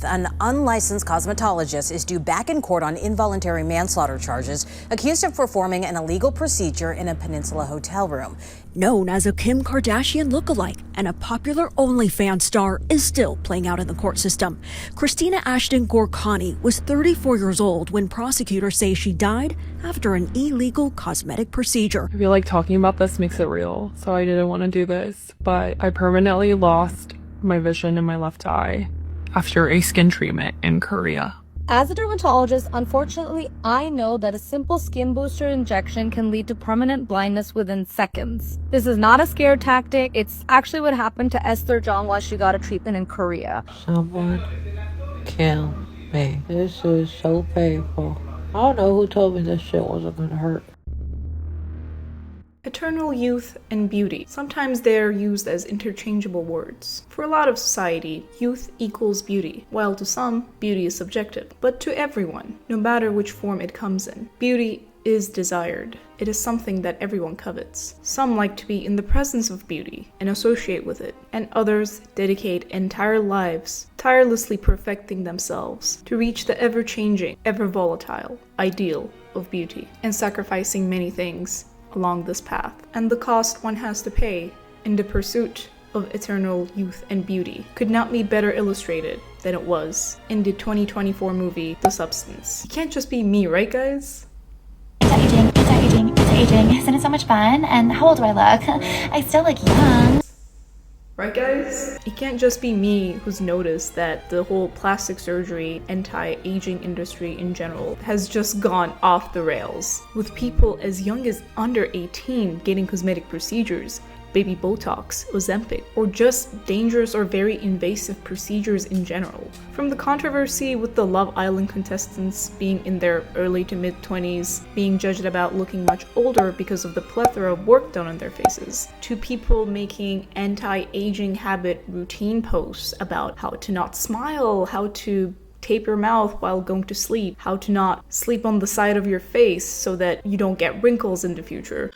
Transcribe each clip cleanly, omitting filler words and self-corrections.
Youth, an unlicensed cosmetologist, is due back in court on involuntary manslaughter charges, accused of performing an illegal procedure in a Peninsula hotel room. Known as a Kim Kardashian lookalike and a popular OnlyFans star, is still playing out in the court system. Christina Ashton Gorkani was 34 years old when prosecutors say she died after an illegal cosmetic procedure. I feel like talking about this makes it real, so I didn't want to do this, but I permanently lost my vision in my left eye after a skin treatment in Korea. As a dermatologist, unfortunately, I know that a simple skin booster injection can lead to permanent blindness within seconds. This is not a scare tactic. It's actually what happened to Esther Jong while she got a treatment in Korea. Someone kill me. This is so painful. I don't know who told me this shit wasn't gonna hurt. Eternal youth and beauty. Sometimes they're used as interchangeable words. For a lot of society, youth equals beauty, while to some, beauty is subjective. But to everyone, no matter which form it comes in, beauty is desired. It is something that everyone covets. Some like to be in the presence of beauty and associate with it, and others dedicate entire lives tirelessly perfecting themselves to reach the ever-changing, ever-volatile ideal of beauty, and sacrificing many things along this path, and the cost one has to pay in the pursuit of eternal youth and beauty could not be better illustrated than it was in the 2024 movie The Substance. It can't just be me, right guys? It's aging. Isn't it so much fun? And how old do I look? I still look young. Right guys? It can't just be me who's noticed that the whole plastic surgery, anti-aging industry in general has just gone off the rails, with people as young as under 18 getting cosmetic procedures, baby Botox, Ozempic, or just dangerous or very invasive procedures in general. From the controversy with the Love Island contestants being in their early to mid-20s, being judged about looking much older because of the plethora of work done on their faces, to people making anti-aging habit routine posts about how to not smile, how to tape your mouth while going to sleep, how to not sleep on the side of your face so that you don't get wrinkles in the future.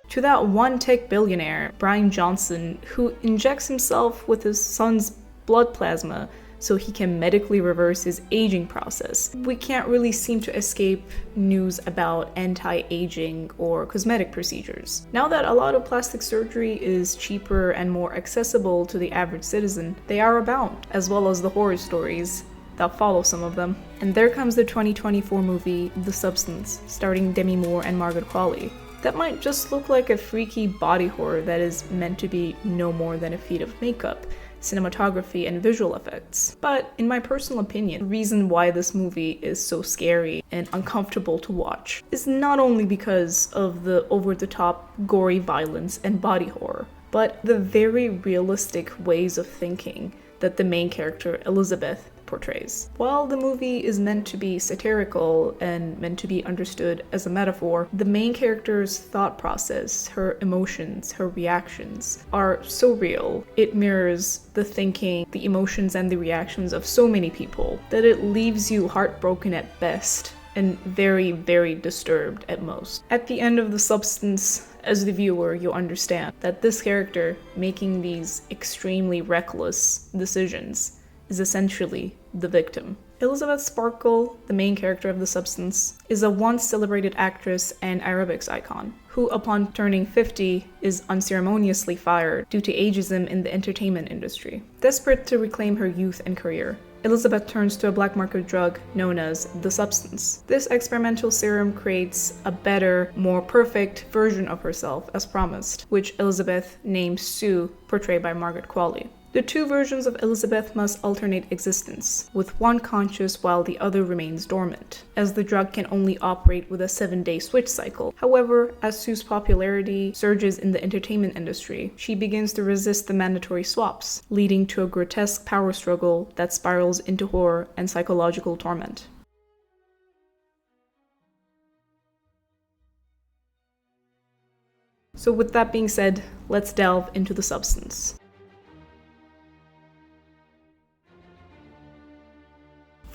To that one tech billionaire, Brian Johnson, who injects himself with his son's blood plasma so he can medically reverse his aging process. We can't really seem to escape news about anti-aging or cosmetic procedures. Now that a lot of plastic surgery is cheaper and more accessible to the average citizen, they are abound, as well as the horror stories that follow some of them. And there comes the 2024 movie The Substance, starring Demi Moore and Margaret Qualley. That might just look like a freaky body horror that is meant to be no more than a feat of makeup, cinematography, and visual effects. But in my personal opinion, the reason why this movie is so scary and uncomfortable to watch is not only because of the over-the-top gory violence and body horror, but the very realistic ways of thinking that the main character, Elizabeth, portrays. While the movie is meant to be satirical and meant to be understood as a metaphor, the main character's thought process, her emotions, her reactions are so real. It mirrors the thinking, the emotions, and the reactions of so many people that it leaves you heartbroken at best and very, very disturbed at most. At the end of The Substance, as the viewer, you'll understand that this character making these extremely reckless decisions is essentially the victim. Elizabeth Sparkle, the main character of The Substance, is a once celebrated actress and aerobics icon, who upon turning 50 is unceremoniously fired due to ageism in the entertainment industry. Desperate to reclaim her youth and career, Elizabeth turns to a black market drug known as The Substance. This experimental serum creates a better, more perfect version of herself as promised, which Elizabeth names Sue, portrayed by Margaret Qualley. The two versions of Elizabeth must alternate existence, with one conscious while the other remains dormant, as the drug can only operate with a 7-day switch cycle. However, as Sue's popularity surges in the entertainment industry, she begins to resist the mandatory swaps, leading to a grotesque power struggle that spirals into horror and psychological torment. So with that being said, let's delve into The Substance.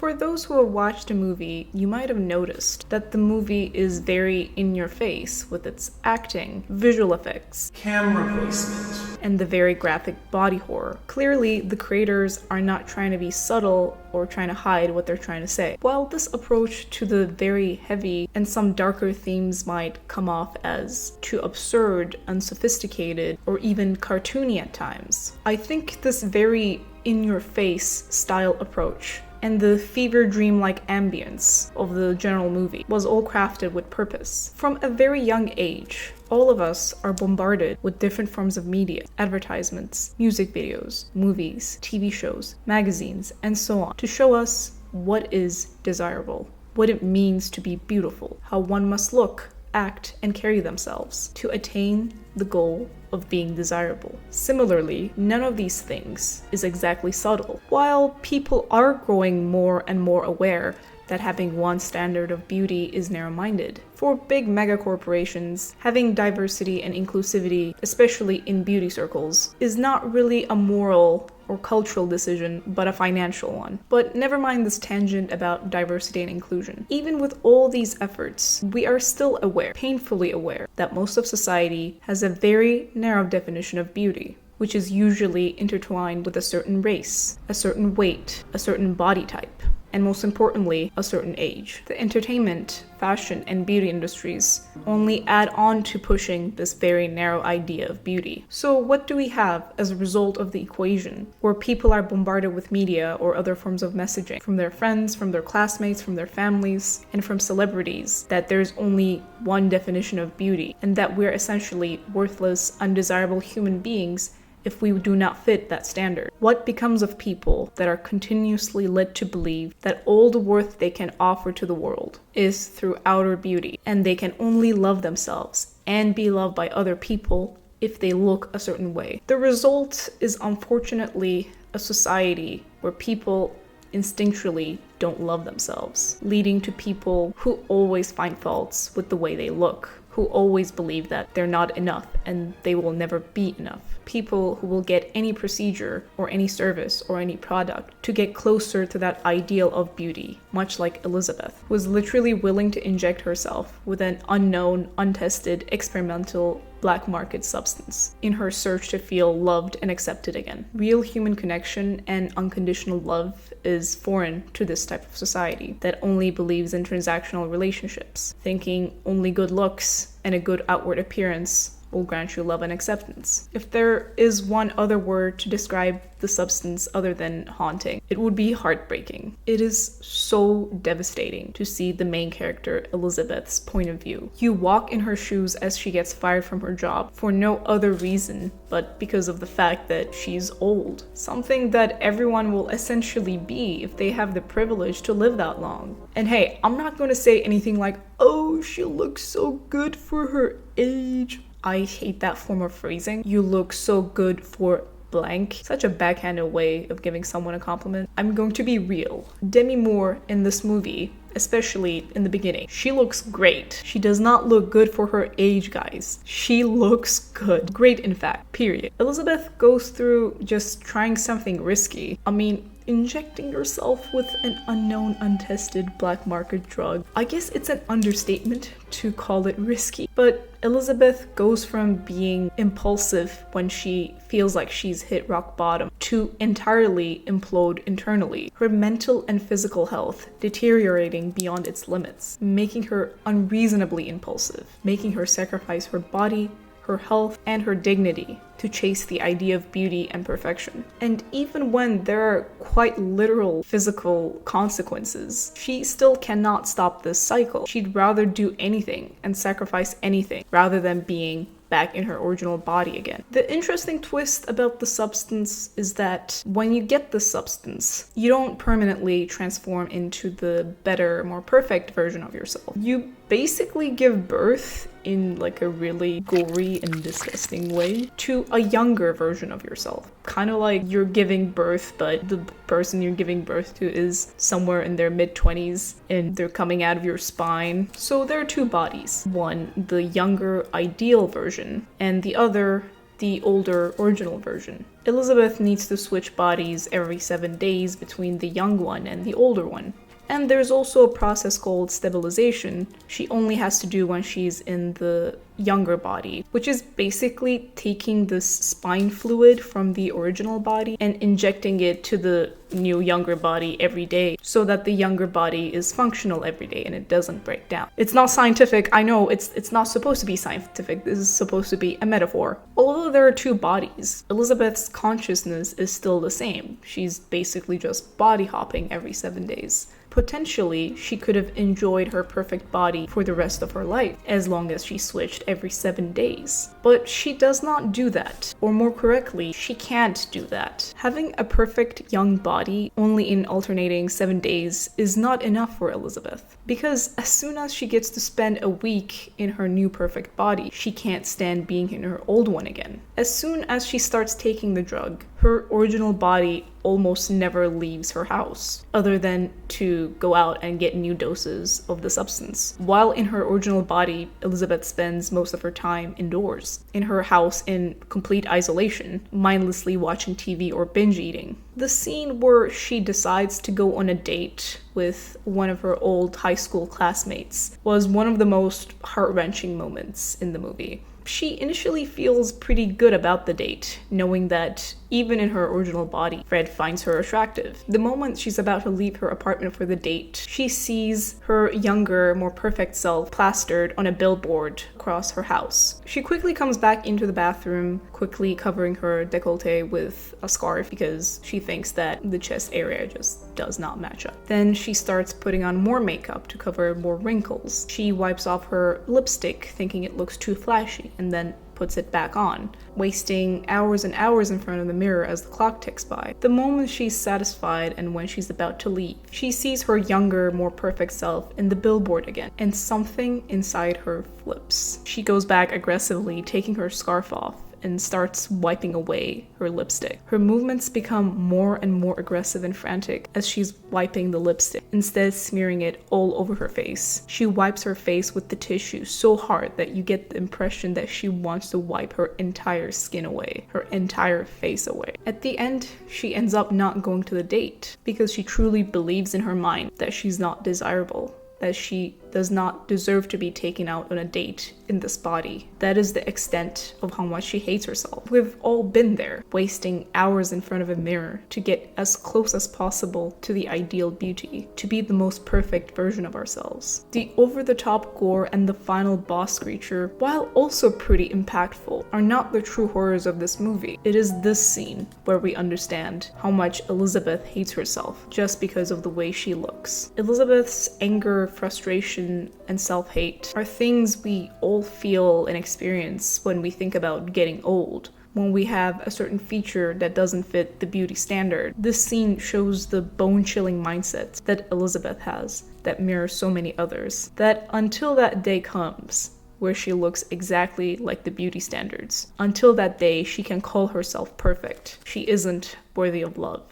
For those who have watched the movie, you might have noticed that the movie is very in your face with its acting, visual effects, camera placement, and the very graphic body horror. Clearly, the creators are not trying to be subtle or trying to hide what they're trying to say. While this approach to the very heavy and some darker themes might come off as too absurd, unsophisticated, or even cartoony at times, I think this very in-your-face style approach and the fever dream-like ambience of the general movie was all crafted with purpose. From a very young age, all of us are bombarded with different forms of media, advertisements, music videos, movies, TV shows, magazines, and so on, to show us what is desirable, what it means to be beautiful, how one must look, act, and carry themselves to attain the goal of being desirable. Similarly, none of these things is exactly subtle. While people are growing more and more aware that having one standard of beauty is narrow-minded, for big mega corporations, having diversity and inclusivity, especially in beauty circles, is not really a moral or cultural decision, but a financial one. But never mind this tangent about diversity and inclusion. Even with all these efforts, we are still aware, painfully aware, that most of society has a very narrow definition of beauty, which is usually intertwined with a certain race, a certain weight, a certain body type, and most importantly, a certain age. The entertainment, fashion, and beauty industries only add on to pushing this very narrow idea of beauty. So what do we have as a result of the equation, where people are bombarded with media or other forms of messaging from their friends, from their classmates, from their families, and from celebrities, that there's only one definition of beauty, and that we're essentially worthless, undesirable human beings if we do not fit that standard? What becomes of people that are continuously led to believe that all the worth they can offer to the world is through outer beauty, and they can only love themselves and be loved by other people if they look a certain way? The result is unfortunately a society where people instinctually don't love themselves, leading to people who always find faults with the way they look, who always believe that they're not enough and they will never be enough. People who will get any procedure or any service or any product to get closer to that ideal of beauty, much like Elizabeth, who was literally willing to inject herself with an unknown, untested, experimental black market substance in her search to feel loved and accepted again. Real human connection and unconditional love is foreign to this type of society that only believes in transactional relationships, thinking only good looks and a good outward appearance will grant you love and acceptance. If there is one other word to describe the substance other than haunting, it would be heartbreaking. It is so devastating to see the main character, Elizabeth's point of view. You walk in her shoes as she gets fired from her job for no other reason but because of the fact that she's old. Something that everyone will essentially be if they have the privilege to live that long. And hey, I'm not going to say anything like, oh, she looks so good for her age. I hate that form of phrasing. You look so good for blank. Such a backhanded way of giving someone a compliment. I'm going to be real. Demi Moore in this movie, especially in the beginning, she looks great. She does not look good for her age, guys. She looks good. Great, in fact, period. Elizabeth goes through just trying something risky. I mean, injecting yourself with an unknown, untested black market drug. I guess it's an understatement to call it risky, but Elizabeth goes from being impulsive when she feels like she's hit rock bottom to entirely implode internally. Her mental and physical health deteriorating beyond its limits, making her unreasonably impulsive, making her sacrifice her body, her health, and her dignity to chase the idea of beauty and perfection. And even when there are quite literal physical consequences, she still cannot stop this cycle. She'd rather do anything and sacrifice anything rather than being back in her original body again. The interesting twist about the substance is that when you get the substance, you don't permanently transform into the better, more perfect version of yourself. You basically give birth in like a really gory and disgusting way to a younger version of yourself. Kind of like you're giving birth, but the person you're giving birth to is somewhere in their mid-20s and they're coming out of your spine. So there are two bodies. One, the younger ideal version, and the other, the older original version. Elizabeth needs to switch bodies every 7 days between the young one and the older one. And there's also a process called stabilization she only has to do when she's in the younger body, which is basically taking this spine fluid from the original body and injecting it to the new younger body every day so that the younger body is functional every day and it doesn't break down. It's not scientific. I know it's not supposed to be scientific. This is supposed to be a metaphor. Although there are two bodies, Elizabeth's consciousness is still the same. She's basically just body hopping every 7 days. Potentially, she could have enjoyed her perfect body for the rest of her life, as long as she switched every 7 days. But she does not do that. Or more correctly, she can't do that. Having a perfect young body only in alternating 7 days is not enough for Elizabeth. Because as soon as she gets to spend a week in her new perfect body, she can't stand being in her old one again. As soon as she starts taking the drug, her original body almost never leaves her house, other than to go out and get new doses of the substance. While in her original body, Elizabeth spends most of her time indoors, in her house in complete isolation, mindlessly watching TV or binge eating. The scene where she decides to go on a date with one of her old high school classmates was one of the most heart-wrenching moments in the movie. She initially feels pretty good about the date, knowing that even in her original body, Fred finds her attractive. The moment she's about to leave her apartment for the date, she sees her younger, more perfect self plastered on a billboard across her house. She quickly comes back into the bathroom, quickly covering her décolleté with a scarf because she thinks that the chest area just does not match up. Then she starts putting on more makeup to cover more wrinkles. She wipes off her lipstick, thinking it looks too flashy, and then puts it back on, wasting hours and hours in front of the mirror as the clock ticks by. The moment she's satisfied and when she's about to leave, she sees her younger, more perfect self in the billboard again, and something inside her flips. She goes back aggressively, taking her scarf off, and starts wiping away her lipstick. Her movements become more and more aggressive and frantic as she's wiping the lipstick, instead smearing it all over her face. She wipes her face with the tissue so hard that you get the impression that she wants to wipe her entire skin away, her entire face away. At the end, she ends up not going to the date because she truly believes in her mind that she's not desirable, that she does not deserve to be taken out on a date in this body. That is the extent of how much she hates herself. We've all been there, wasting hours in front of a mirror to get as close as possible to the ideal beauty, to be the most perfect version of ourselves. The over-the-top gore and the final boss creature, while also pretty impactful, are not the true horrors of this movie. It is this scene where we understand how much Elizabeth hates herself just because of the way she looks. Elizabeth's anger, frustration, and self-hate are things we all feel and experience when we think about getting old. When we have a certain feature that doesn't fit the beauty standard. This scene shows the bone-chilling mindset that Elizabeth has that mirrors so many others. That until that day comes, where she looks exactly like the beauty standards, until that day she can call herself perfect, she isn't worthy of love.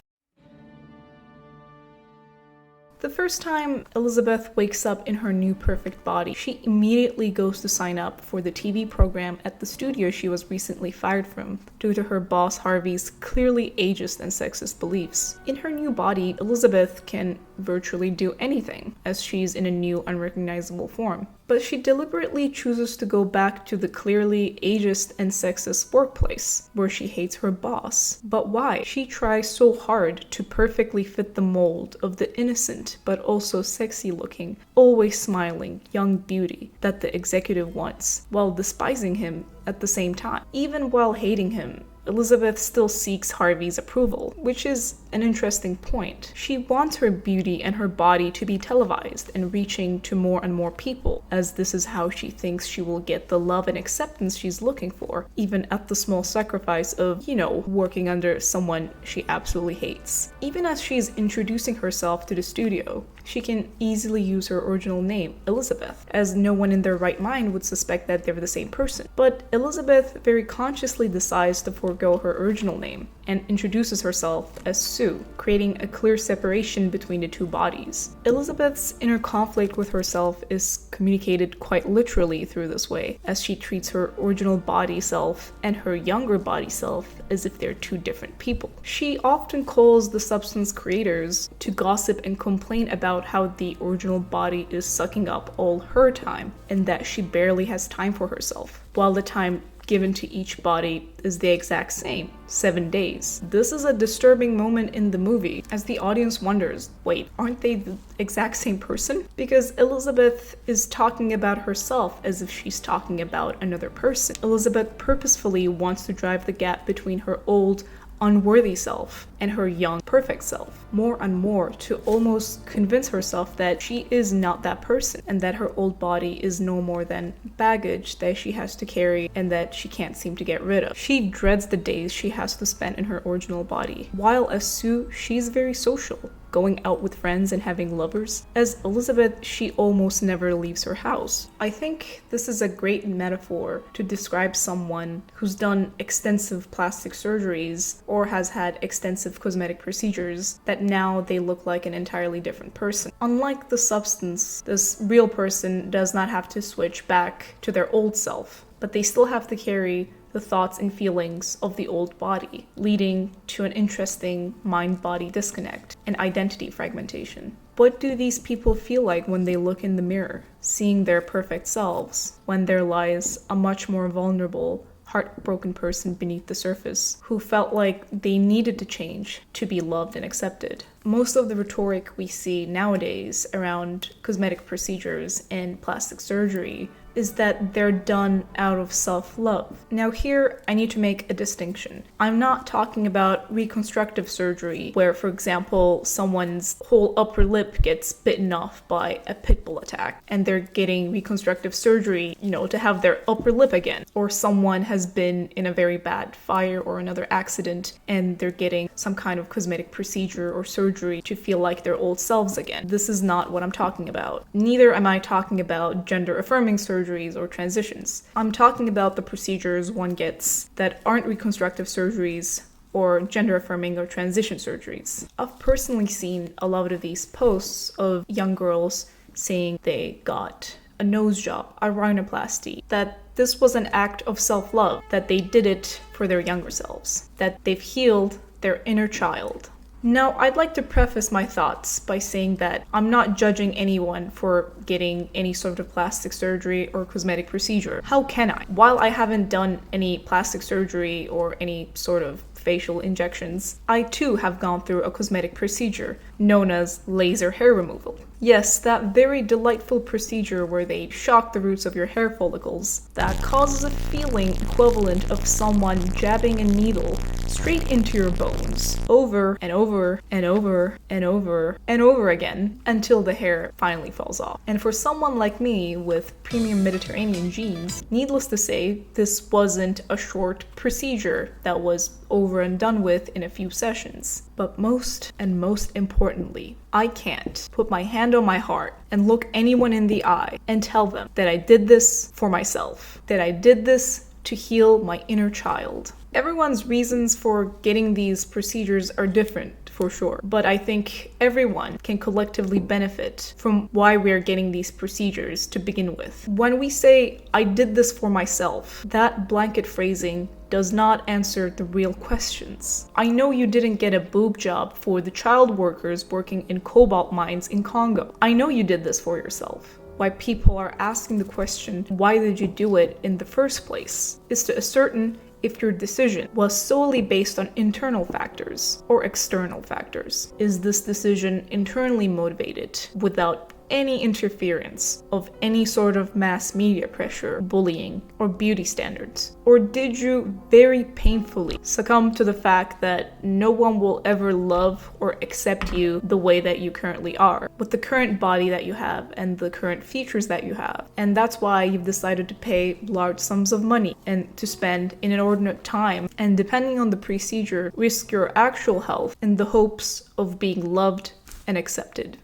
The first time Elizabeth wakes up in her new perfect body, she immediately goes to sign up for the TV program at the studio she was recently fired from due to her boss Harvey's clearly ageist and sexist beliefs. In her new body, Elizabeth can virtually do anything, as she's in a new unrecognizable form. But she deliberately chooses to go back to the clearly ageist and sexist workplace, where she hates her boss. But why? She tries so hard to perfectly fit the mold of the innocent, but also sexy-looking, always smiling, young beauty that the executive wants, while despising him at the same time. Even while hating him, Elizabeth still seeks Harvey's approval, which is an interesting point. She wants her beauty and her body to be televised and reaching to more and more people, as this is how she thinks she will get the love and acceptance she's looking for, even at the small sacrifice of, working under someone she absolutely hates. Even as she's introducing herself to the studio, she can easily use her original name, Elizabeth, as no one in their right mind would suspect that they were the same person. But Elizabeth very consciously decides to forego forego her original name and introduces herself as Sue, creating a clear separation between the two bodies. Elizabeth's inner conflict with herself is communicated quite literally through this way, as she treats her original body self and her younger body self as if they're two different people. She often calls the substance creators to gossip and complain about how the original body is sucking up all her time and that she barely has time for herself, while the time given to each body is the exact same, 7 days. This is a disturbing moment in the movie, as the audience wonders, wait, aren't they the exact same person? Because Elizabeth is talking about herself as if she's talking about another person. Elizabeth purposefully wants to drive the gap between her old, unworthy self and her young, perfect self more and more, to almost convince herself that she is not that person and that her old body is no more than baggage that she has to carry and that she can't seem to get rid of. She dreads the days she has to spend in her original body. While as Sue, she's very social, going out with friends and having lovers. As Elizabeth, she almost never leaves her house. I think this is a great metaphor to describe someone who's done extensive plastic surgeries or has had extensive cosmetic procedures that now they look like an entirely different person. Unlike the substance, this real person does not have to switch back to their old self, but they still have to carry the thoughts and feelings of the old body, leading to an interesting mind-body disconnect and identity fragmentation. What do these people feel like when they look in the mirror, seeing their perfect selves, when there lies a much more vulnerable, heartbroken person beneath the surface who felt like they needed to change to be loved and accepted? Most of the rhetoric we see nowadays around cosmetic procedures and plastic surgery is that they're done out of self-love. Now here, I need to make a distinction. I'm not talking about reconstructive surgery, where, for example, someone's whole upper lip gets bitten off by a pit bull attack, and they're getting reconstructive surgery, to have their upper lip again. Or someone has been in a very bad fire or another accident, and they're getting some kind of cosmetic procedure or surgery to feel like their old selves again. This is not what I'm talking about. Neither am I talking about gender-affirming surgeries or transitions. I'm talking about the procedures one gets that aren't reconstructive surgeries or gender-affirming or transition surgeries. I've personally seen a lot of these posts of young girls saying they got a nose job, a rhinoplasty, that this was an act of self-love, that they did it for their younger selves, that they've healed their inner child. Now, I'd like to preface my thoughts by saying that I'm not judging anyone for getting any sort of plastic surgery or cosmetic procedure. How can I? While I haven't done any plastic surgery or any sort of facial injections, I too have gone through a cosmetic procedure known as laser hair removal. Yes, that very delightful procedure where they shock the roots of your hair follicles that causes a feeling equivalent of someone jabbing a needle straight into your bones over and over and over and over and over again until the hair finally falls off. And for someone like me with premium Mediterranean genes, needless to say, this wasn't a short procedure that was over and done with in a few sessions. But most importantly, I can't put my hand on my heart and look anyone in the eye and tell them that I did this for myself, that I did this to heal my inner child. Everyone's reasons for getting these procedures are different, for sure, but I think everyone can collectively benefit from why we're getting these procedures to begin with. When we say, I did this for myself, that blanket phrasing does not answer the real questions. I know you didn't get a boob job for the child workers working in cobalt mines in Congo. I know you did this for yourself. Why people are asking the question, why did you do it in the first place, is to ascertain if your decision was solely based on internal factors or external factors. Is this decision internally motivated without any interference of any sort of mass media pressure, bullying, or beauty standards? Or did you very painfully succumb to the fact that no one will ever love or accept you the way that you currently are, with the current body that you have and the current features that you have? And that's why you've decided to pay large sums of money and to spend an inordinate time, and depending on the procedure, risk your actual health in the hopes of being loved and accepted.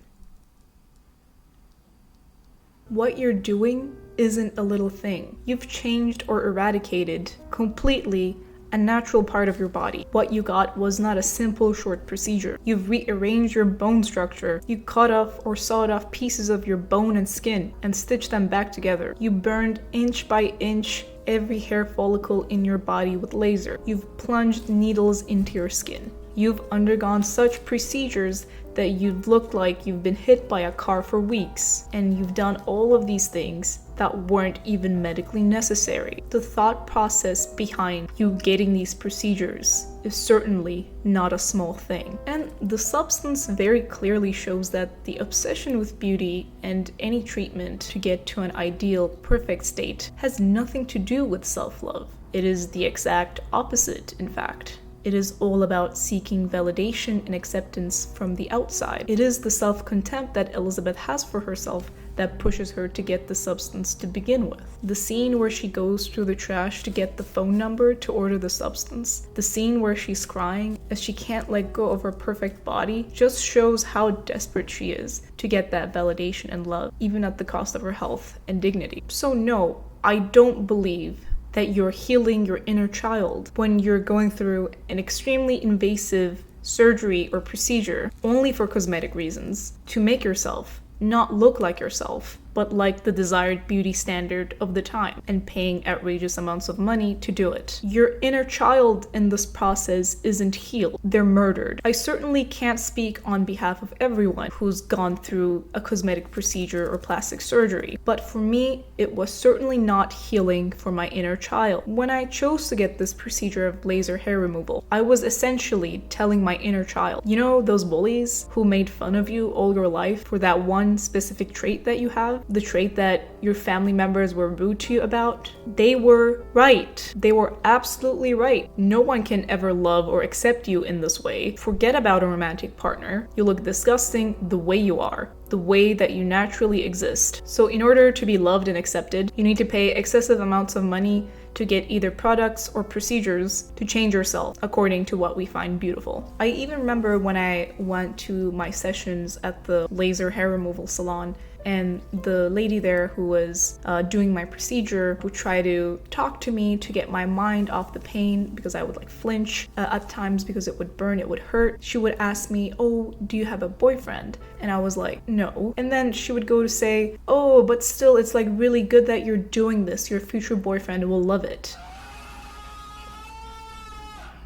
What you're doing isn't a little thing. You've changed or eradicated completely a natural part of your body. What you got was not a simple short procedure. You've rearranged your bone structure. You cut off or sawed off pieces of your bone and skin and stitched them back together. You burned inch by inch every hair follicle in your body with laser. You've plunged needles into your skin. You've undergone such procedures that you'd look like you've been hit by a car for weeks, and you've done all of these things that weren't even medically necessary. The thought process behind you getting these procedures is certainly not a small thing. And the substance very clearly shows that the obsession with beauty and any treatment to get to an ideal, perfect state has nothing to do with self-love. It is the exact opposite, in fact. It is all about seeking validation and acceptance from the outside. It is the self-contempt that Elizabeth has for herself that pushes her to get the substance to begin with. The scene where she goes through the trash to get the phone number to order the substance, the scene where she's crying as she can't let go of her perfect body, just shows how desperate she is to get that validation and love, even at the cost of her health and dignity. So no, I don't believe that you're healing your inner child when you're going through an extremely invasive surgery or procedure only for cosmetic reasons to make yourself not look like yourself, but like the desired beauty standard of the time, and paying outrageous amounts of money to do it. Your inner child in this process isn't healed, they're murdered. I certainly can't speak on behalf of everyone who's gone through a cosmetic procedure or plastic surgery, but for me, it was certainly not healing for my inner child. When I chose to get this procedure of laser hair removal, I was essentially telling my inner child, you know those bullies who made fun of you all your life for that one specific trait that you have? The trait that your family members were rude to you about? They were right. They were absolutely right. No one can ever love or accept you in this way. Forget about a romantic partner. You look disgusting the way you are, the way that you naturally exist. So in order to be loved and accepted, you need to pay excessive amounts of money to get either products or procedures to change yourself according to what we find beautiful. I even remember when I went to my sessions at the laser hair removal salon, and the lady there who was doing my procedure would try to talk to me to get my mind off the pain because I would like flinch at times because it would burn, it would hurt. She would ask me, oh, do you have a boyfriend? And I was like, no. And then she would go to say, oh, but still, it's like really good that you're doing this. Your future boyfriend will love it.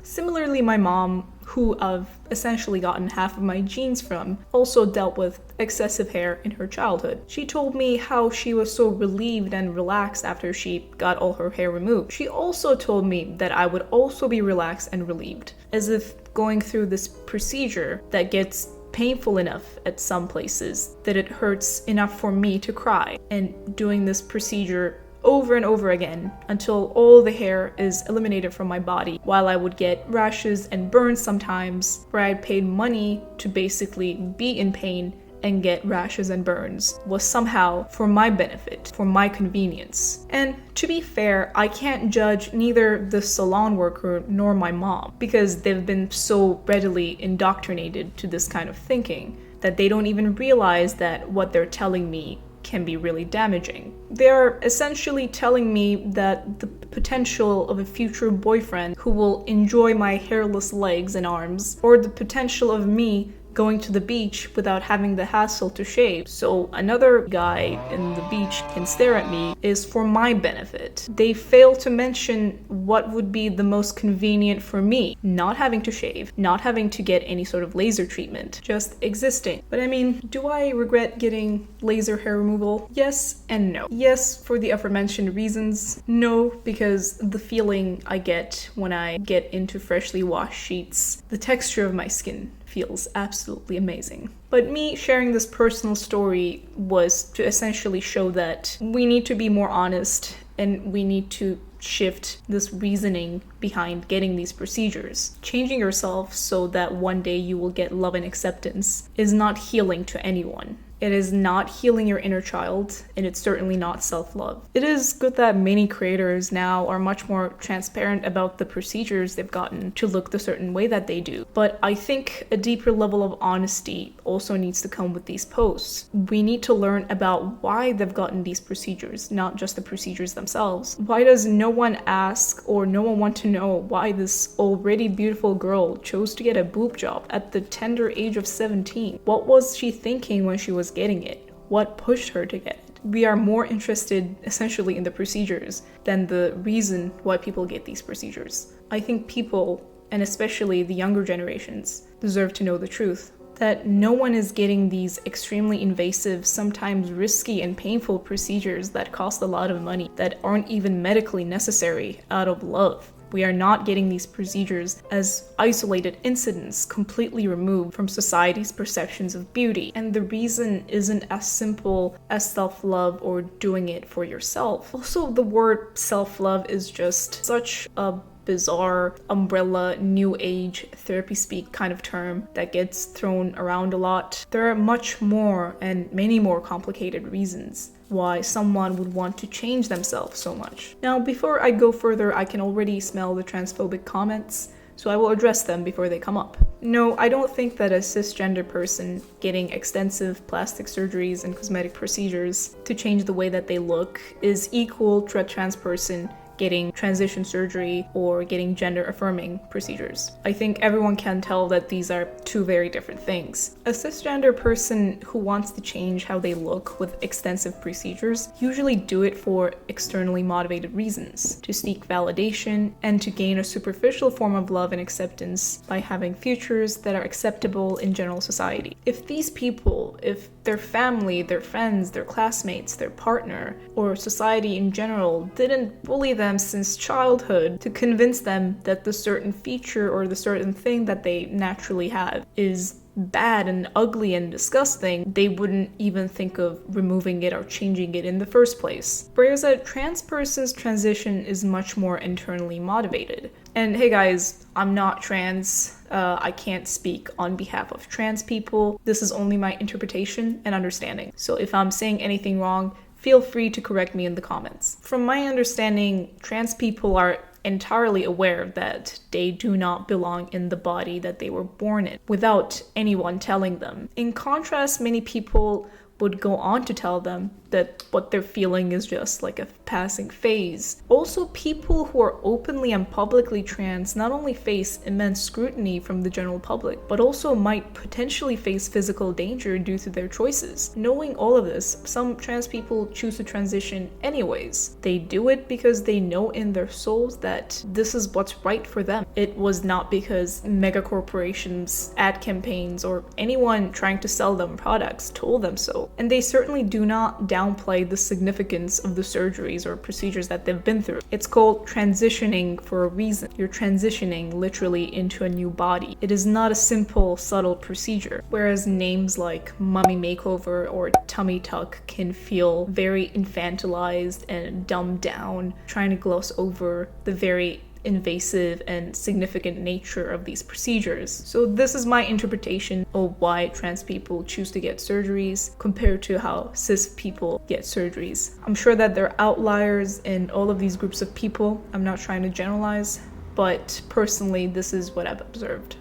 Similarly, my mom, who I've essentially gotten half of my genes from, also dealt with excessive hair in her childhood. She told me how she was so relieved and relaxed after she got all her hair removed. She also told me that I would also be relaxed and relieved, as if going through this procedure that gets painful enough at some places that it hurts enough for me to cry, and doing this procedure over and over again until all the hair is eliminated from my body, while I would get rashes and burns sometimes, where I paid money to basically be in pain and get rashes and burns, was somehow for my benefit, for my convenience. And to be fair, I can't judge neither the salon worker nor my mom, because they've been so readily indoctrinated to this kind of thinking that they don't even realize that what they're telling me can be really damaging. They're essentially telling me that the potential of a future boyfriend who will enjoy my hairless legs and arms, or the potential of me going to the beach without having the hassle to shave, so another guy in the beach can stare at me, is for my benefit. They fail to mention what would be the most convenient for me, not having to shave, not having to get any sort of laser treatment, just existing. But I mean, do I regret getting laser hair removal? Yes and no. Yes, for the aforementioned reasons. No, because the feeling I get when I get into freshly washed sheets, the texture of my skin feels absolutely amazing. But me sharing this personal story was to essentially show that we need to be more honest, and we need to shift this reasoning behind getting these procedures. Changing yourself so that one day you will get love and acceptance is not healing to anyone. It is not healing your inner child, and it's certainly not self-love. It is good that many creators now are much more transparent about the procedures they've gotten to look the certain way that they do. But I think a deeper level of honesty also needs to come with these posts. We need to learn about why they've gotten these procedures, not just the procedures themselves. Why does no one ask or no one want to know why this already beautiful girl chose to get a boob job at the tender age of 17? What was she thinking when she was getting it? What pushed her to get it? We are more interested essentially in the procedures than the reason why people get these procedures. I think people, and especially the younger generations, deserve to know the truth. That no one is getting these extremely invasive, sometimes risky and painful procedures that cost a lot of money, that aren't even medically necessary, out of love. We are not getting these procedures as isolated incidents completely removed from society's perceptions of beauty. And the reason isn't as simple as self-love or doing it for yourself. Also, the word self-love is just such a bizarre umbrella new age therapy speak kind of term that gets thrown around a lot. There are much more and many more complicated reasons why someone would want to change themselves so much. Now, before I go further, I can already smell the transphobic comments, so I will address them before they come up. No, I don't think that a cisgender person getting extensive plastic surgeries and cosmetic procedures to change the way that they look is equal to a trans person getting transition surgery or getting gender affirming procedures. I think everyone can tell that these are two very different things. A cisgender person who wants to change how they look with extensive procedures usually do it for externally motivated reasons, to seek validation and to gain a superficial form of love and acceptance by having features that are acceptable in general society. If these people, if their family, their friends, their classmates, their partner, or society in general didn't bully them since childhood to convince them that the certain feature or the certain thing that they naturally have is bad and ugly and disgusting, they wouldn't even think of removing it or changing it in the first place. Whereas a trans person's transition is much more internally motivated. And hey guys, I'm not trans. I can't speak on behalf of trans people. This is only my interpretation and understanding. So if I'm saying anything wrong, feel free to correct me in the comments. From my understanding, trans people are entirely aware that they do not belong in the body that they were born in, without anyone telling them. In contrast, many people would go on to tell them that what they're feeling is just like a passing phase. Also, people who are openly and publicly trans not only face immense scrutiny from the general public, but also might potentially face physical danger due to their choices. Knowing all of this, some trans people choose to transition anyways. They do it because they know in their souls that this is what's right for them. It was not because mega corporations, ad campaigns, or anyone trying to sell them products told them so. And they certainly do not downplay the significance of the surgeries or procedures that they've been through. It's called transitioning for a reason. You're transitioning literally into a new body. It is not a simple, subtle procedure. Whereas names like mummy makeover or tummy tuck can feel very infantilized and dumbed down, trying to gloss over the very invasive and significant nature of these procedures. So this is my interpretation of why trans people choose to get surgeries compared to how cis people get surgeries. I'm sure that there are outliers in all of these groups of people. I'm not trying to generalize, but personally, this is what I've observed.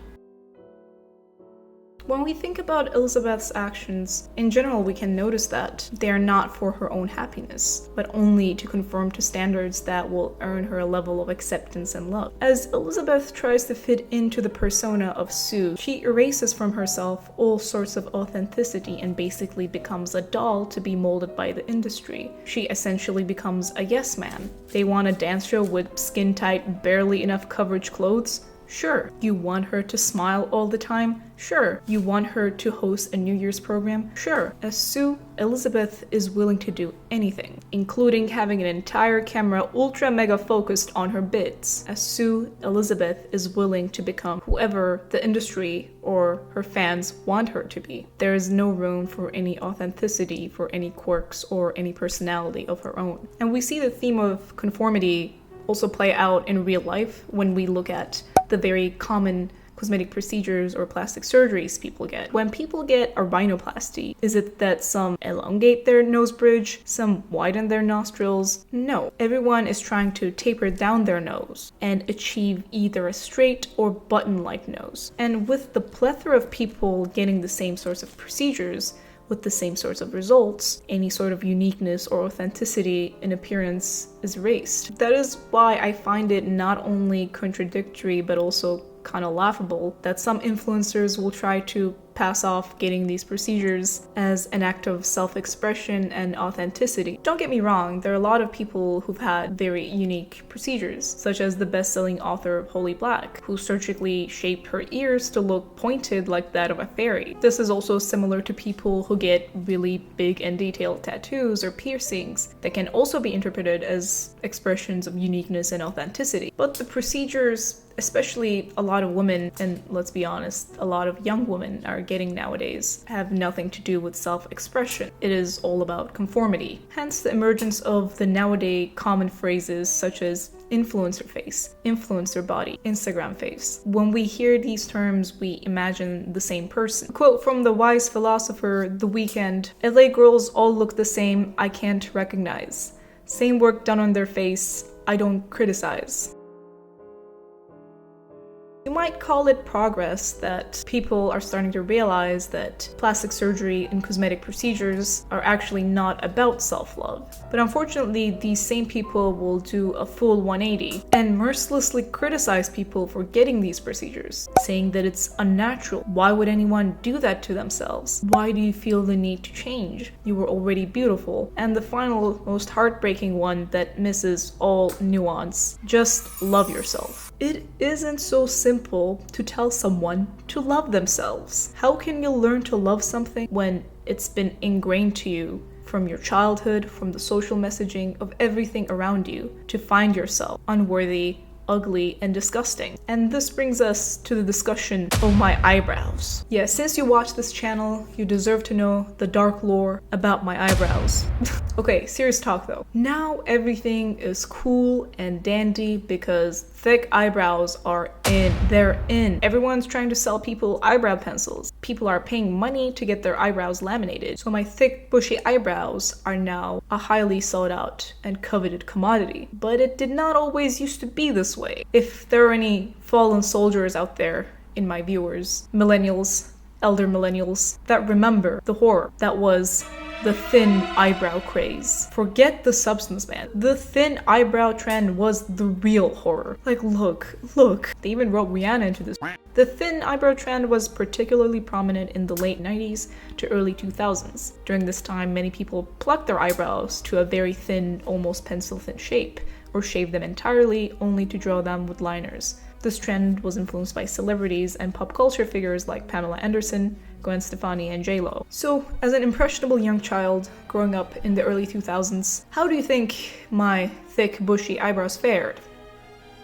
When we think about Elizabeth's actions, in general, we can notice that they are not for her own happiness, but only to conform to standards that will earn her a level of acceptance and love. As Elizabeth tries to fit into the persona of Sue, she erases from herself all sorts of authenticity and basically becomes a doll to be molded by the industry. She essentially becomes a yes man. They want a dance show with skin-tight, barely enough coverage clothes? Sure. You want her to smile all the time? Sure. You want her to host a New Year's program? Sure. As Sue, Elizabeth is willing to do anything, including having an entire camera ultra mega focused on her bits. As Sue, Elizabeth is willing to become whoever the industry or her fans want her to be. There is no room for any authenticity, for any quirks, or any personality of her own. And we see the theme of conformity also play out in real life when we look at the very common cosmetic procedures or plastic surgeries people get. When people get a rhinoplasty, is it that some elongate their nose bridge, some widen their nostrils? No. Everyone is trying to taper down their nose and achieve either a straight or button-like nose. And with the plethora of people getting the same sorts of procedures, with the same sorts of results, any sort of uniqueness or authenticity in appearance is erased. That is why I find it not only contradictory but also kind of laughable that some influencers will try to pass off getting these procedures as an act of self-expression and authenticity. Don't get me wrong, there are a lot of people who've had very unique procedures, such as the best-selling author of Holy Black, who surgically shaped her ears to look pointed like that of a fairy. This is also similar to people who get really big and detailed tattoos or piercings that can also be interpreted as expressions of uniqueness and authenticity. But the procedures, especially a lot of women, and let's be honest, a lot of young women are getting nowadays, have nothing to do with self-expression. It is all about conformity. Hence the emergence of the nowadays common phrases such as influencer face, influencer body, Instagram face. When we hear these terms, we imagine the same person. A quote from the wise philosopher The Weeknd: "LA girls all look the same, I can't recognize. Same work done on their face, I don't criticize." You might call it progress that people are starting to realize that plastic surgery and cosmetic procedures are actually not about self-love. But unfortunately, these same people will do a full 180 and mercilessly criticize people for getting these procedures, saying that it's unnatural. Why would anyone do that to themselves? Why do you feel the need to change? You were already beautiful. And the final, most heartbreaking one that misses all nuance: just love yourself. It isn't so simple to tell someone to love themselves. How can you learn to love something when it's been ingrained to you from your childhood, from the social messaging of everything around you, to find yourself unworthy, ugly, and disgusting? And this brings us to the discussion of my eyebrows. Yeah, since you watch this channel, you deserve to know the dark lore about my eyebrows. Okay, serious talk though. Now everything is cool and dandy because thick eyebrows are in. They're in. Everyone's trying to sell people eyebrow pencils. People are paying money to get their eyebrows laminated. So my thick, bushy eyebrows are now a highly sought out and coveted commodity. But it did not always used to be this way. If there are any fallen soldiers out there in my viewers, millennials, elder millennials, that remember the horror that was the thin eyebrow craze. Forget the substance, man. The thin eyebrow trend was the real horror. Like, look. They even wrote Rihanna into this. The thin eyebrow trend was particularly prominent in the late 90s to early 2000s. During this time, many people plucked their eyebrows to a very thin, almost pencil-thin shape, or shaved them entirely, only to draw them with liners. This trend was influenced by celebrities and pop culture figures like Pamela Anderson, Gwen Stefani, and J-Lo. So, as an impressionable young child growing up in the early 2000s, how do you think my thick, bushy eyebrows fared?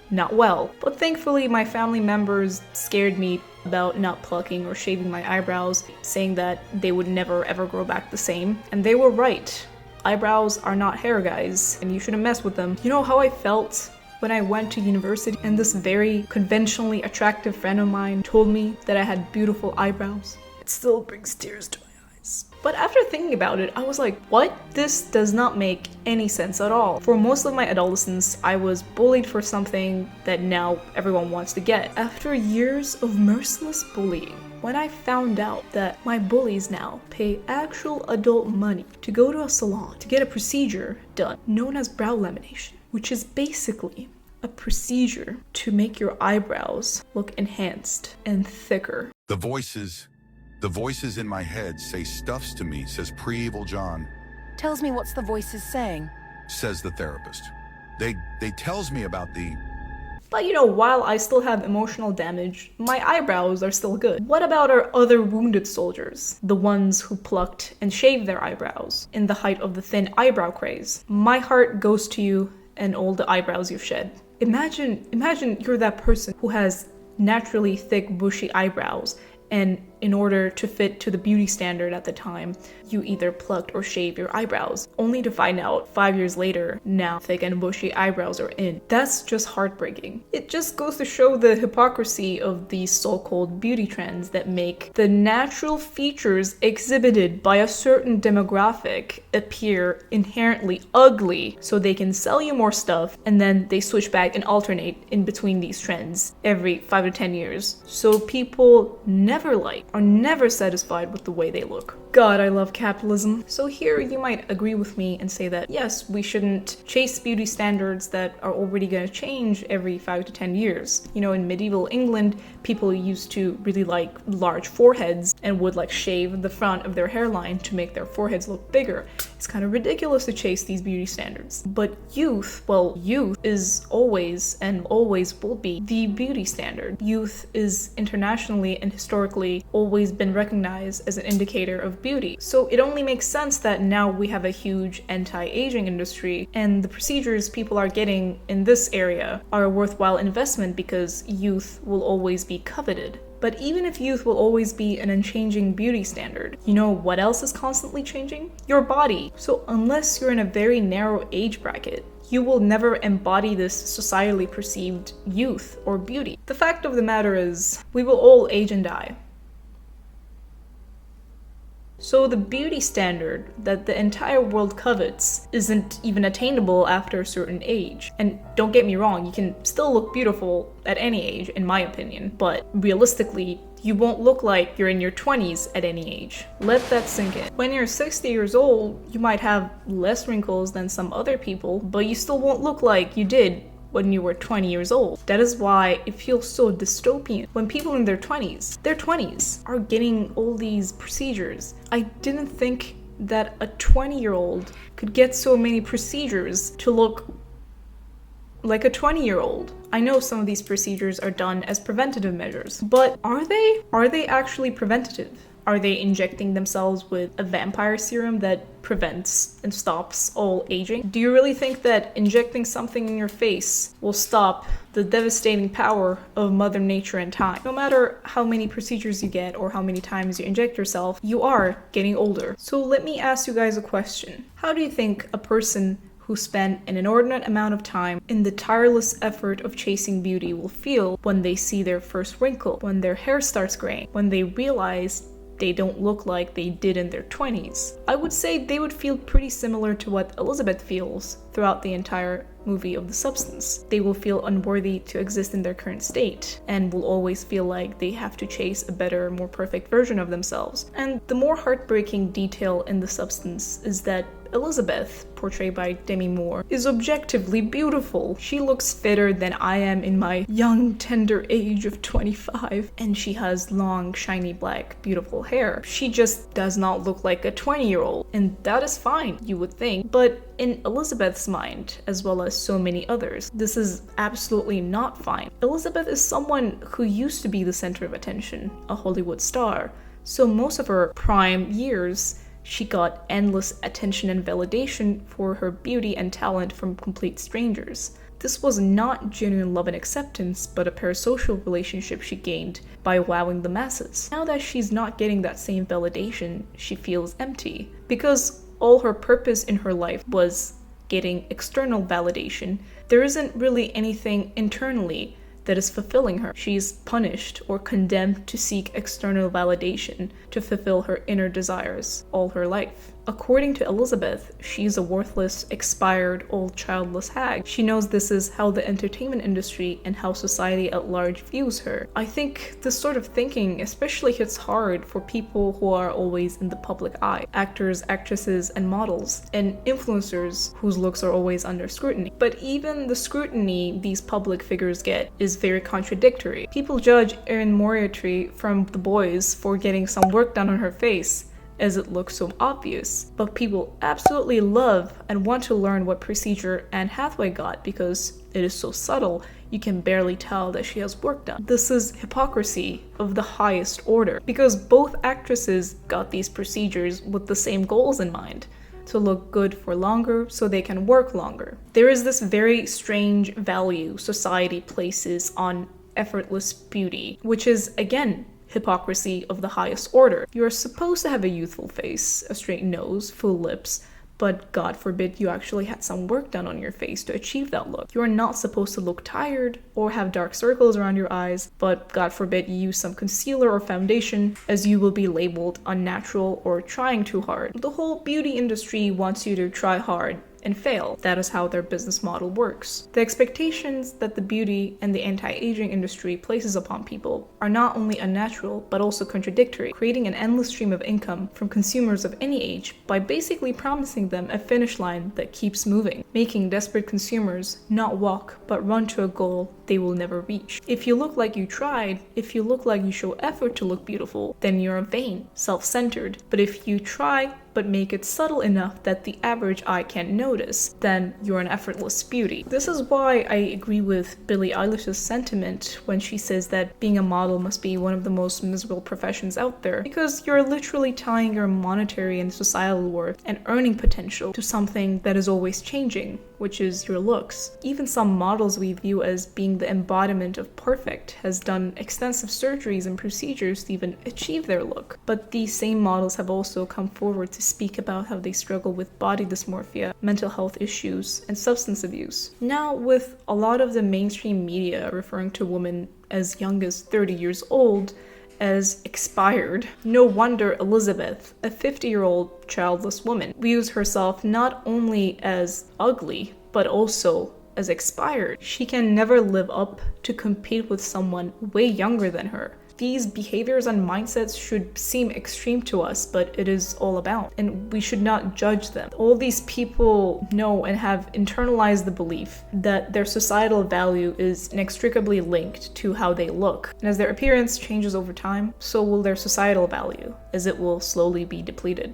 Not well. But thankfully, my family members scared me about not plucking or shaving my eyebrows, saying that they would never ever grow back the same. And they were right. Eyebrows are not hair, guys, and you shouldn't mess with them. You know how I felt when I went to university and this very conventionally attractive friend of mine told me that I had beautiful eyebrows? It still brings tears to my eyes. But after thinking about it, I was like, what? This does not make any sense at all. For most of my adolescence, I was bullied for something that now everyone wants to get. After years of merciless bullying, when I found out that my bullies now pay actual adult money to go to a salon to get a procedure done known as brow lamination, which is basically a procedure to make your eyebrows look enhanced and thicker. The voices in my head say stuffs to me, says pre-evil John. Tells me what's the voices saying, says the therapist. They tells me about the... But you know, while I still have emotional damage, my eyebrows are still good. What about our other wounded soldiers? The ones who plucked and shaved their eyebrows in the height of the thin eyebrow craze. My heart goes to you and all the eyebrows you've shed. Imagine you're that person who has naturally thick, bushy eyebrows, and in order to fit to the beauty standard at the time, you either plucked or shaved your eyebrows, only to find out 5 years later, now thick and bushy eyebrows are in. That's just heartbreaking. It just goes to show the hypocrisy of these so-called beauty trends that make the natural features exhibited by a certain demographic appear inherently ugly so they can sell you more stuff, and then they switch back and alternate in between these trends every 5 to 10 years. So people are never satisfied with the way they look. God, I love capitalism. So here you might agree with me and say that yes, we shouldn't chase beauty standards that are already going to change every 5 to 10 years. You know, in medieval England, people used to really like large foreheads and would like shave the front of their hairline to make their foreheads look bigger. It's kind of ridiculous to chase these beauty standards. But youth is always and always will be the beauty standard. Youth is internationally and historically always been recognized as an indicator of beauty. So it only makes sense that now we have a huge anti-aging industry, and the procedures people are getting in this area are a worthwhile investment because youth will always be coveted. But even if youth will always be an unchanging beauty standard, you know what else is constantly changing? Your body. So unless you're in a very narrow age bracket, you will never embody this societally perceived youth or beauty. The fact of the matter is, we will all age and die. So the beauty standard that the entire world covets isn't even attainable after a certain age. And don't get me wrong, you can still look beautiful at any age, in my opinion, but realistically, you won't look like you're in your 20s at any age. Let that sink in. When you're 60 years old, you might have less wrinkles than some other people, but you still won't look like you did when you were 20 years old. That is why it feels so dystopian when people in their 20s are getting all these procedures. I didn't think that a 20-year-old could get so many procedures to look like a 20-year-old. I know some of these procedures are done as preventative measures, but are they? Are they actually preventative? Are they injecting themselves with a vampire serum that prevents and stops all aging? Do you really think that injecting something in your face will stop the devastating power of Mother Nature and time? No matter how many procedures you get or how many times you inject yourself, you are getting older. So let me ask you guys a question. How do you think a person who spent an inordinate amount of time in the tireless effort of chasing beauty will feel when they see their first wrinkle, when their hair starts graying, when they realize they don't look like they did in their 20s? I would say they would feel pretty similar to what Elizabeth feels throughout the entire movie of The Substance. They will feel unworthy to exist in their current state and will always feel like they have to chase a better, more perfect version of themselves. And the more heartbreaking detail in The Substance is that Elizabeth, portrayed by Demi Moore, is objectively beautiful. She looks fitter than I am in my young, tender age of 25, and she has long, shiny black, beautiful hair. She just does not look like a 20-year-old, and that is fine, you would think. But in Elizabeth's mind, as well as so many others, this is absolutely not fine. Elizabeth is someone who used to be the center of attention, a Hollywood star. So most of her prime years, she got endless attention and validation for her beauty and talent from complete strangers. This was not genuine love and acceptance, but a parasocial relationship she gained by wowing the masses. Now that she's not getting that same validation, she feels empty, because all her purpose in her life was getting external validation. There isn't really anything internally that is fulfilling her. She's punished or condemned to seek external validation to fulfill her inner desires all her life. According to Elizabeth, she's a worthless, expired, old, childless hag. She knows this is how the entertainment industry and how society at large views her. I think this sort of thinking especially hits hard for people who are always in the public eye. Actors, actresses, and models, and influencers whose looks are always under scrutiny. But even the scrutiny these public figures get is very contradictory. People judge Erin Moriarty from The Boys for getting some work done on her face, as it looks so obvious, but people absolutely love and want to learn what procedure Anne Hathaway got because it is so subtle you can barely tell that she has work done. This is hypocrisy of the highest order, because both actresses got these procedures with the same goals in mind: to look good for longer so they can work longer. There is this very strange value society places on effortless beauty, which is, again, hypocrisy of the highest order. You are supposed to have a youthful face, a straight nose, full lips, but God forbid you actually had some work done on your face to achieve that look. You are not supposed to look tired or have dark circles around your eyes, but God forbid you use some concealer or foundation, as you will be labeled unnatural or trying too hard. The whole beauty industry wants you to try hard and fail. That is how their business model works. The expectations that the beauty and the anti-aging industry places upon people are not only unnatural, but also contradictory, creating an endless stream of income from consumers of any age by basically promising them a finish line that keeps moving, making desperate consumers not walk but run to a goal they will never reach. If you look like you tried, if you look like you show effort to look beautiful, then you're vain, self-centered. But if you try but make it subtle enough that the average eye can't notice, then you're an effortless beauty. This is why I agree with Billie Eilish's sentiment when she says that being a model must be one of the most miserable professions out there, because you're literally tying your monetary and societal worth and earning potential to something that is always changing, which is your looks. Even some models we view as being the embodiment of perfect has done extensive surgeries and procedures to even achieve their look. But these same models have also come forward to speak about how they struggle with body dysmorphia, mental health issues, and substance abuse. Now, with a lot of the mainstream media referring to women as young as 30 years old as expired, no wonder Elizabeth, a 50-year-old childless woman, views herself not only as ugly, but also as expired. She can never live up to compete with someone way younger than her. These behaviors and mindsets should seem extreme to us, but it is all about, and we should not judge them. All these people know and have internalized the belief that their societal value is inextricably linked to how they look. And as their appearance changes over time, so will their societal value, as it will slowly be depleted.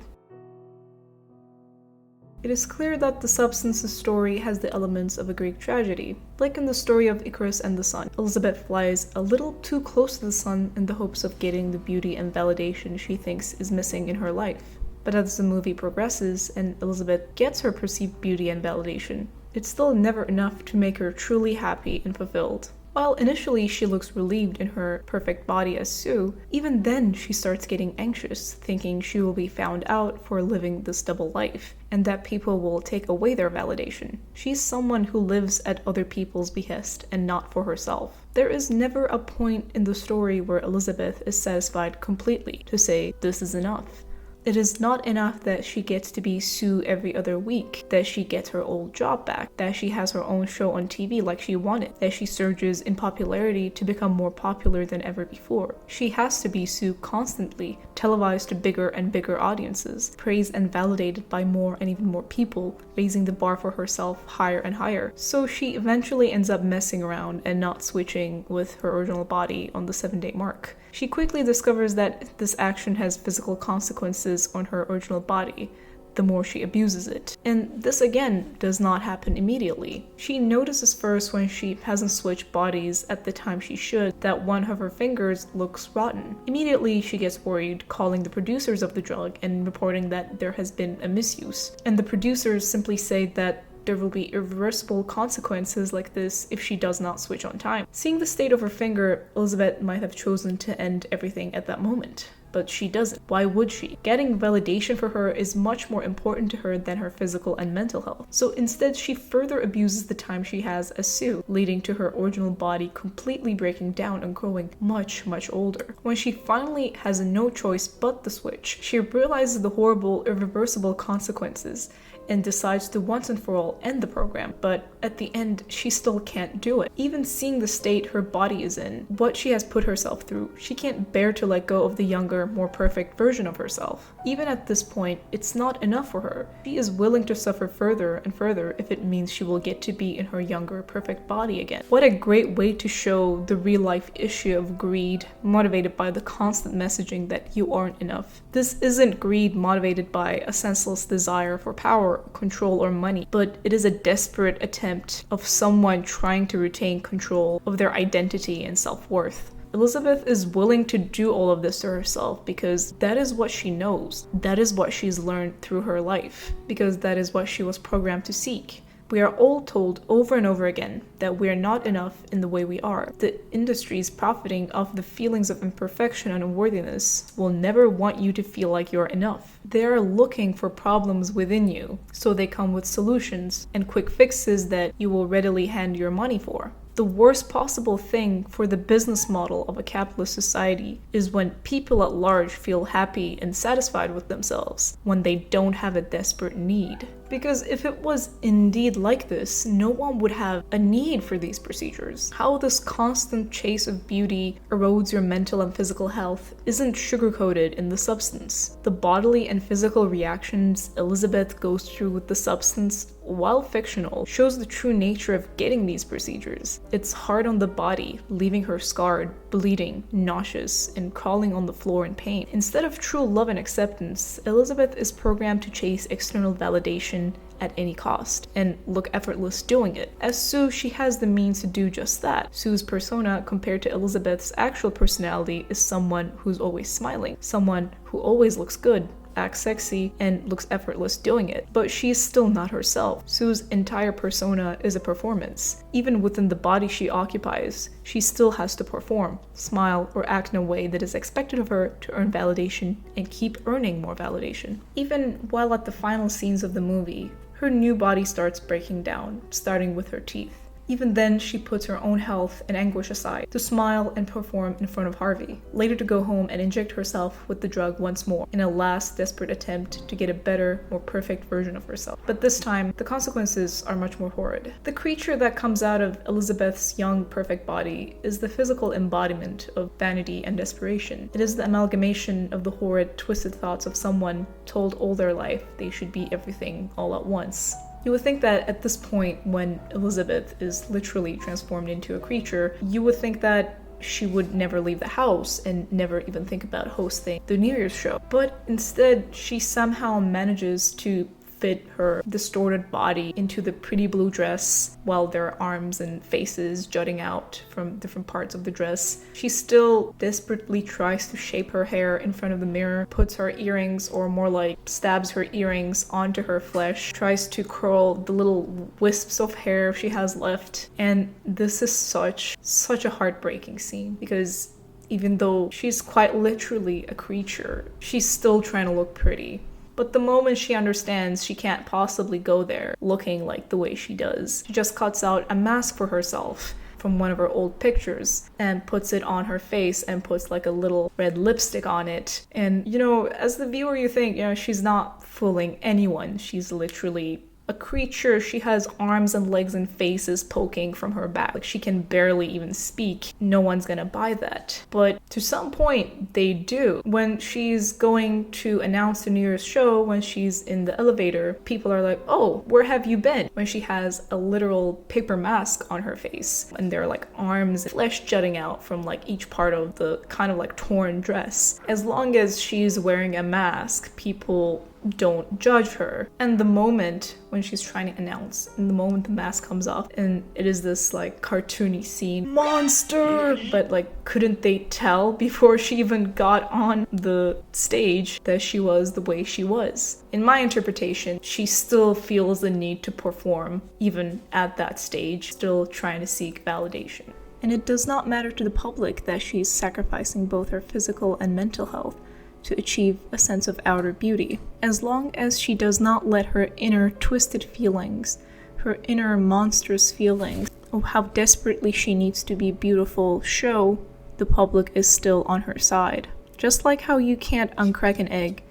It is clear that the Substance's story has the elements of a Greek tragedy. Like in the story of Icarus and the sun, Elizabeth flies a little too close to the sun in the hopes of getting the beauty and validation she thinks is missing in her life. But as the movie progresses and Elizabeth gets her perceived beauty and validation, it's still never enough to make her truly happy and fulfilled. While initially she looks relieved in her perfect body as Sue, even then she starts getting anxious, thinking she will be found out for living this double life, and that people will take away their validation. She's someone who lives at other people's behest and not for herself. There is never a point in the story where Elizabeth is satisfied completely to say, this is enough. It is not enough that she gets to be Sue every other week, that she gets her old job back, that she has her own show on TV like she wanted, that she surges in popularity to become more popular than ever before. She has to be Sue constantly, televised to bigger and bigger audiences, praised and validated by more and even more people, raising the bar for herself higher and higher. So she eventually ends up messing around and not switching with her original body on the 7-day mark. She quickly discovers that this action has physical consequences on her original body, the more she abuses it. And this again does not happen immediately. She notices first when she hasn't switched bodies at the time she should that one of her fingers looks rotten. Immediately she gets worried, calling the producers of the drug and reporting that there has been a misuse. And the producers simply say that there will be irreversible consequences like this if she does not switch on time. Seeing the state of her finger, Elizabeth might have chosen to end everything at that moment. But she doesn't. Why would she? Getting validation for her is much more important to her than her physical and mental health. So instead, she further abuses the time she has as Sue, leading to her original body completely breaking down and growing much, much older. When she finally has no choice but the switch, she realizes the horrible, irreversible consequences and decides to once and for all end the program, but at the end, she still can't do it. Even seeing the state her body is in, what she has put herself through, she can't bear to let go of the younger, more perfect version of herself. Even at this point, it's not enough for her. She is willing to suffer further and further if it means she will get to be in her younger, perfect body again. What a great way to show the real-life issue of greed, motivated by the constant messaging that you aren't enough. This isn't greed motivated by a senseless desire for power, control, or money, but it is a desperate attempt of someone trying to retain control of their identity and self-worth. Elizabeth is willing to do all of this to herself because that is what she knows. That is what she's learned through her life, because that is what she was programmed to seek. We are all told over and over again that we are not enough in the way we are. The industries profiting off the feelings of imperfection and unworthiness will never want you to feel like you're enough. They are looking for problems within you, so they come with solutions and quick fixes that you will readily hand your money for. The worst possible thing for the business model of a capitalist society is when people at large feel happy and satisfied with themselves, when they don't have a desperate need. Because if it was indeed like this, no one would have a need for these procedures. How this constant chase of beauty erodes your mental and physical health isn't sugarcoated in the substance. The bodily and physical reactions Elizabeth goes through with the substance, while fictional, shows the true nature of getting these procedures. It's hard on the body, leaving her scarred, bleeding, nauseous, and crawling on the floor in pain. Instead of true love and acceptance, Elizabeth is programmed to chase external validation at any cost and look effortless doing it. As Sue, she has the means to do just that. Sue's persona, compared to Elizabeth's actual personality, is someone who's always smiling, someone who always looks good, acts sexy, and looks effortless doing it. But she's still not herself. Sue's entire persona is a performance. Even within the body she occupies, she still has to perform, smile, or act in a way that is expected of her to earn validation and keep earning more validation. Even while at the final scenes of the movie, her new body starts breaking down, starting with her teeth. Even then, she puts her own health and anguish aside to smile and perform in front of Harvey, later to go home and inject herself with the drug once more in a last desperate attempt to get a better, more perfect version of herself. But this time, the consequences are much more horrid. The creature that comes out of Elizabeth's young, perfect body is the physical embodiment of vanity and desperation. It is the amalgamation of the horrid, twisted thoughts of someone told all their life they should be everything all at once. You would think that at this point, when Elizabeth is literally transformed into a creature, you would think that she would never leave the house and never even think about hosting the New Year's show. But instead, she somehow manages to fit her distorted body into the pretty blue dress while there are arms and faces jutting out from different parts of the dress. She still desperately tries to shape her hair in front of the mirror, puts her earrings, or more like stabs her earrings onto her flesh, tries to curl the little wisps of hair she has left. And this is such a heartbreaking scene, because even though she's quite literally a creature, she's still trying to look pretty. But the moment she understands she can't possibly go there looking like the way she does, she just cuts out a mask for herself from one of her old pictures and puts it on her face and puts like a little red lipstick on it. And, as the viewer, you think, she's not fooling anyone. She's literally a creature. She has arms and legs and faces poking from her back. Like, she can barely even speak. No one's gonna buy that. But to some point, they do. When she's going to announce the New Year's show, when she's in the elevator, people are like, "Oh, where have you been?" When she has a literal paper mask on her face, and there are like arms and flesh jutting out from like each part of the kind of like torn dress. As long as she's wearing a mask, people don't judge her. And the moment when she's trying to announce, and the moment the mask comes off, and it is this like cartoony scene, monster! But like, couldn't they tell before she even got on the stage that she was the way she was? In my interpretation, she still feels the need to perform, even at that stage, still trying to seek validation. And it does not matter to the public that she's sacrificing both her physical and mental health to achieve a sense of outer beauty. As long as she does not let her inner twisted feelings, her inner monstrous feelings of how desperately she needs to be beautiful show, the public is still on her side. Just like how you can't uncrack an egg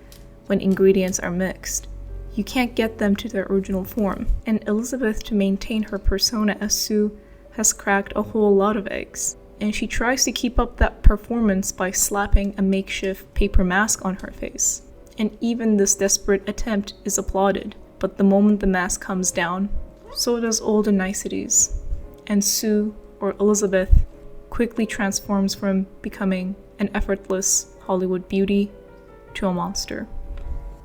when ingredients are mixed. You can't get them to their original form. And Elizabeth, to maintain her persona as Sue, has cracked a whole lot of eggs. And she tries to keep up that performance by slapping a makeshift paper mask on her face. And even this desperate attempt is applauded. But the moment the mask comes down, so does all the niceties. And Sue, or Elizabeth, quickly transforms from becoming an effortless Hollywood beauty to a monster.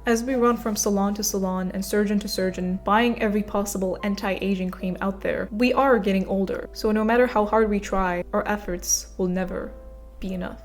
As we run from salon to salon and surgeon to surgeon, buying every possible anti-aging cream out there, we are getting older. So no matter how hard we try, our efforts will never be enough.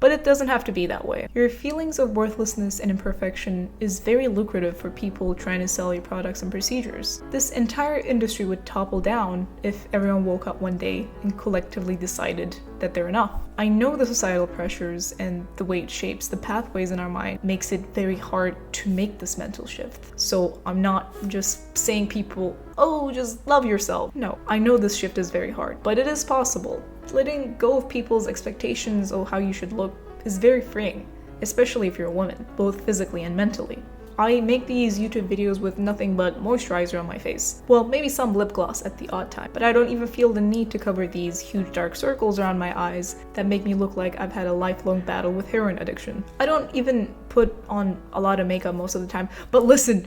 But it doesn't have to be that way. Your feelings of worthlessness and imperfection is very lucrative for people trying to sell you products and procedures. This entire industry would topple down if everyone woke up one day and collectively decided that they're enough. I know the societal pressures and the way it shapes the pathways in our mind makes it very hard to make this mental shift. So I'm not just saying people, oh, just love yourself. No, I know this shift is very hard, but it is possible. Letting go of people's expectations of how you should look is very freeing, especially if you're a woman, both physically and mentally. I make these YouTube videos with nothing but moisturizer on my face. Well, maybe some lip gloss at the odd time, but I don't even feel the need to cover these huge dark circles around my eyes that make me look like I've had a lifelong battle with heroin addiction. I don't even put on a lot of makeup most of the time, but listen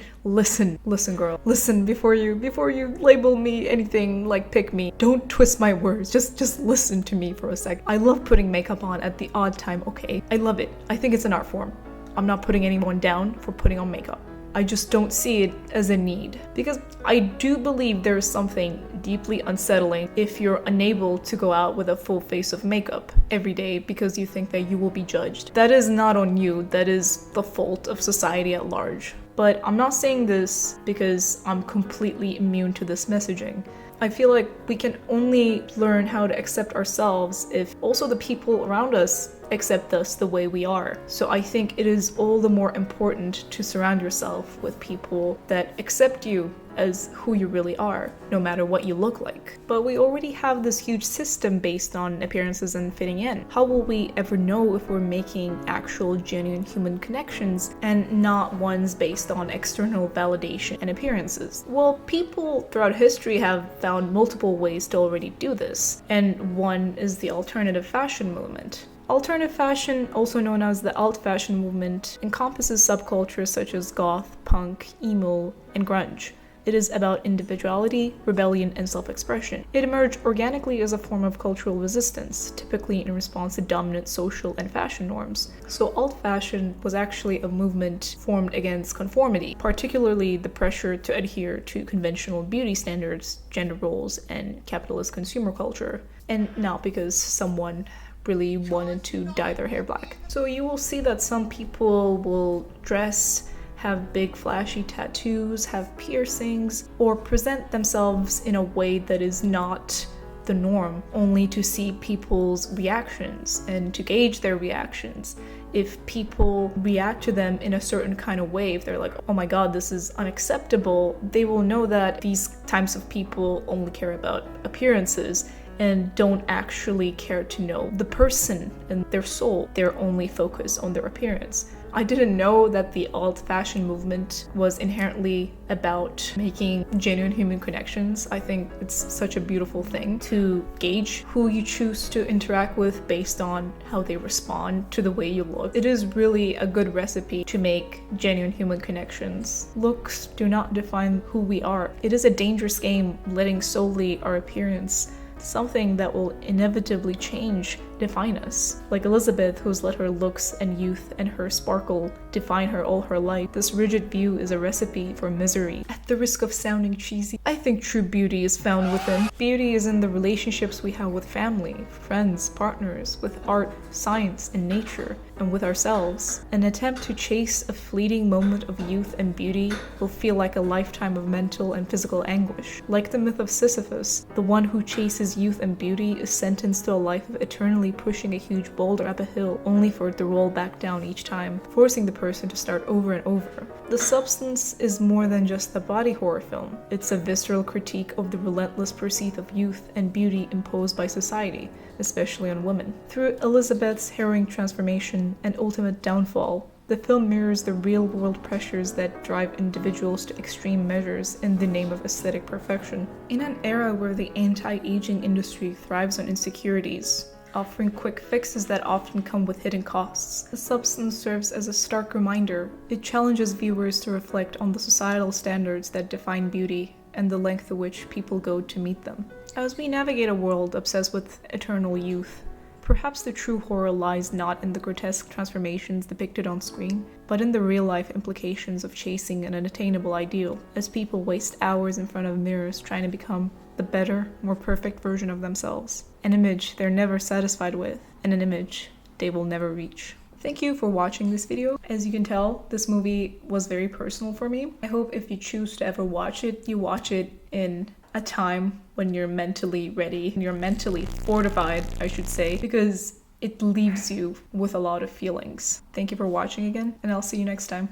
girl, listen before you label me anything like pick me. Don't twist my words, just listen to me for a sec. I love putting makeup on at the odd time, okay? I love it. I think it's an art form. I'm not putting anyone down for putting on makeup. I just don't see it as a need. Because I do believe there is something deeply unsettling if you're unable to go out with a full face of makeup every day because you think that you will be judged. That is not on you, that is the fault of society at large. But I'm not saying this because I'm completely immune to this messaging. I feel like we can only learn how to accept ourselves if also the people around us accept us the way we are. So I think it is all the more important to surround yourself with people that accept you as who you really are, no matter what you look like. But we already have this huge system based on appearances and fitting in. How will we ever know if we're making actual genuine human connections and not ones based on external validation and appearances? Well, people throughout history have found multiple ways to already do this, and one is the alternative fashion movement. Alternative fashion, also known as the alt fashion movement, encompasses subcultures such as goth, punk, emo, and grunge. It is about individuality, rebellion, and self-expression. It emerged organically as a form of cultural resistance, typically in response to dominant social and fashion norms. So alt fashion was actually a movement formed against conformity, particularly the pressure to adhere to conventional beauty standards, gender roles, and capitalist consumer culture. And not because someone really wanted to dye their hair black. So you will see that some people will dress, have big flashy tattoos, have piercings, or present themselves in a way that is not the norm, only to see people's reactions and to gauge their reactions. If people react to them in a certain kind of way, if they're like, oh my god, this is unacceptable, they will know that these types of people only care about appearances and don't actually care to know the person and their soul. They're only focused on their appearance. I didn't know that the alt fashion movement was inherently about making genuine human connections. I think it's such a beautiful thing to gauge who you choose to interact with based on how they respond to the way you look. It is really a good recipe to make genuine human connections. Looks do not define who we are. It is a dangerous game letting solely our appearance, something that will inevitably change, define us. Like Elizabeth, who's let her looks and youth and her sparkle define her all her life. This rigid view is a recipe for misery. At the risk of sounding cheesy, I think true beauty is found within. Beauty is in the relationships we have with family, friends, partners, with art, science, and nature, and with ourselves. An attempt to chase a fleeting moment of youth and beauty will feel like a lifetime of mental and physical anguish. Like the myth of Sisyphus, the one who chases youth and beauty is sentenced to a life of eternally pushing a huge boulder up a hill, only for it to roll back down each time, forcing the person to start over and over. The substance is more than just a body horror film. It's a visceral critique of the relentless pursuit of youth and beauty imposed by society, especially on women. Through Elizabeth's harrowing transformation and ultimate downfall, the film mirrors the real-world pressures that drive individuals to extreme measures in the name of aesthetic perfection. In an era where the anti-aging industry thrives on insecurities, offering quick fixes that often come with hidden costs, the substance serves as a stark reminder. It challenges viewers to reflect on the societal standards that define beauty and the length to which people go to meet them. As we navigate a world obsessed with eternal youth, perhaps the true horror lies not in the grotesque transformations depicted on screen, but in the real-life implications of chasing an unattainable ideal, as people waste hours in front of mirrors trying to become the better, more perfect version of themselves. An image they're never satisfied with, and an image they will never reach. Thank you for watching this video. As you can tell, this movie was very personal for me. I hope if you choose to ever watch it, you watch it in a time when you're mentally ready, you're mentally fortified, I should say, because it leaves you with a lot of feelings. Thank you for watching again, and I'll see you next time.